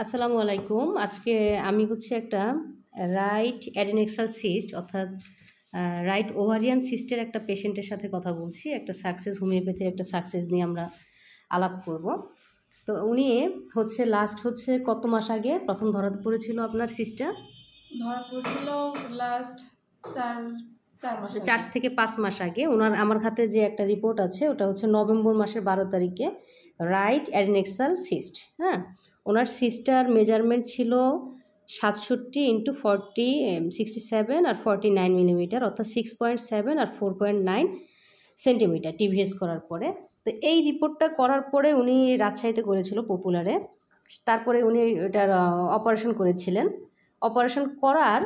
আসসালামু আলাইকুম। আজকে আমি একটা রাইট অ্যাডেনেক্সাল সিস্ট অর্থাৎ রাইট ওভারিয়ান সিস্টের একটা পেশেন্টের সাথে কথা বলছি। একটা সাকসেস হোমিওপ্যাথির একটা সাকসেস নিয়ে আমরা আলাপ করব। তো উনি লাস্ট কত মাস আগে প্রথম ধরা পড়েছিল আপনার সিস্টটা? ধরা পড়ছিল লাস্ট 4 থেকে 5 মাস আগে। ওনার আমার হাতে যে একটা রিপোর্ট আছে ওটা নভেম্বর মাসের 12 তারিখে রাইট অ্যাডেনেক্সাল সিস্ট। হ্যাঁ, ওনার সিস্টার মেজারমেন্ট ছিল 67 × 40 67 আর 49 মিলিমিটার, অর্থাৎ 6.7 আর 4.9 সেন্টিমিটার টিভিএস করার পরে। তো এই রিপোর্টটা করার পরে উনি রাজশাহীতে করেছিল পপুলারে। তারপরে উনি এটার অপারেশন করেছিলেন। অপারেশন করার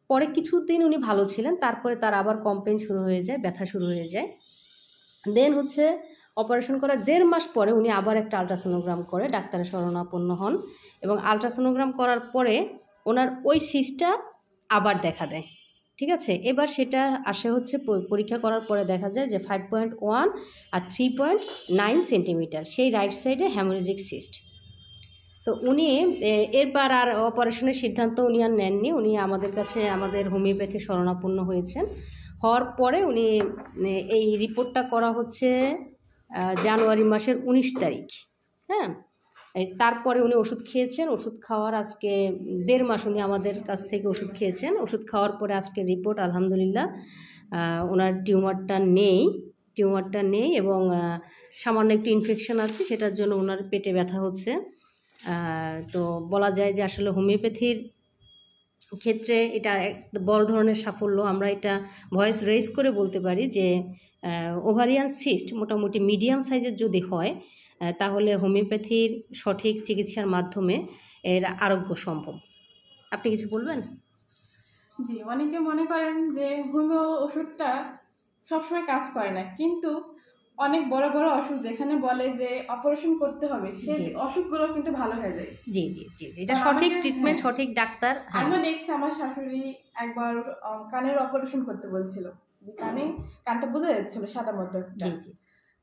পরে কিছুদিন উনি ভালো ছিলেন, তারপরে তার আবার কমপ্লেন শুরু হয়ে যায়, ব্যথা শুরু হয়ে যায়। দেন অপারেশন করার 1.5 মাস পরে উনি আবার একটা আলট্রাসোনোগ্রাম করে ডাক্তারের শরণাপন্ন হন, এবং আলট্রাসোনোগ্রাম করার পরে ওনার ওই সিস্টটা আবার দেখা দেয়। ঠিক আছে, এবার সেটা আসে পরীক্ষা করার পরে দেখা যায় যে 5.1 আর 3.9 সেন্টিমিটার, সেই রাইট সাইডে হ্যামোরেজিক সিস্ট। তো উনি এরপর আর অপারেশনের সিদ্ধান্ত উনি আর নেননি। উনি আমাদের কাছে আমাদের হোমিওপ্যাথি শরণাপন্ন হয়েছেন। হওয়ার পরে উনি এই রিপোর্টটা করা জানুয়ারি মাসের 19 তারিখ। হ্যাঁ, তারপরে উনি ওষুধ খেয়েছেন। ওষুধ খাওয়ার আজকে 1.5 মাস উনি আমাদের কাছ থেকে ওষুধ খেয়েছেন। ওষুধ খাওয়ার পরে আজকে রিপোর্ট আলহামদুলিল্লাহ ওনার টিউমারটা নেই এবং সামান্য একটু ইনফেকশন আছে, সেটার জন্য ওনার পেটে ব্যথা হচ্ছে। তো বলা যায় যে আসলে হোমিওপ্যাথির ক্ষেত্রে এটা এক বড় ধরনের সাফল্য। আমরা এটা ভয়েস রেজ করে বলতে পারি যে ওভারিয়ান সিস্ট মোটামুটি মিডিয়াম সাইজের যদি হয় তাহলে হোমিওপ্যাথির সঠিক চিকিৎসার মাধ্যমে এর আরোগ্য সম্ভব। আপনি কিছু বলবেন? জি, অনেকে মনে করেন যে হোমিও ওষুধটা সবসময় কাজ করে না, কিন্তু অনেক বড় বড় অসুখ যেখানে বলে যে অপারেশন করতে হবে, সেই অসুখগুলো কিন্তু ভালো হয়ে যায়। জি জি জি জি, এটা সঠিক ট্রিটমেন্ট, সঠিক ডাক্তার। আমি দেখছি আমার শাশুড়ি একবার কানের অপারেশন করতে বলছিল, যে কানটা বোঝা যাচ্ছিল সাদা মতো। জি জি,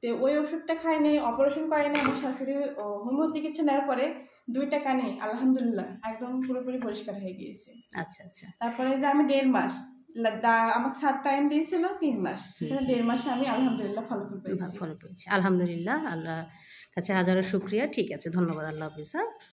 তো ওই ওষুধটা খাইনি, অপারেশন করেনি। আমার শাশুড়ি হোমিও চিকিৎসা নেওয়ার পরে 2টা কানে আলহামদুলিল্লাহ একদম পুরোপুরি পরিষ্কার হয়ে গিয়েছে। আচ্ছা আচ্ছা। তারপরে যে আমি 1.5 মাস, আমাকে 7 টাইম দিয়েছিল 3 মাস, সেখানে 1.5 মাসে আমি আলহামদুলিল্লাহ ফলাফল পেয়েছি। আলহামদুলিল্লাহ, আল্লাহর কাছে হাজারো শুকরিয়া। ঠিক আছে, ধন্যবাদ। আল্লাহ হাফিজ।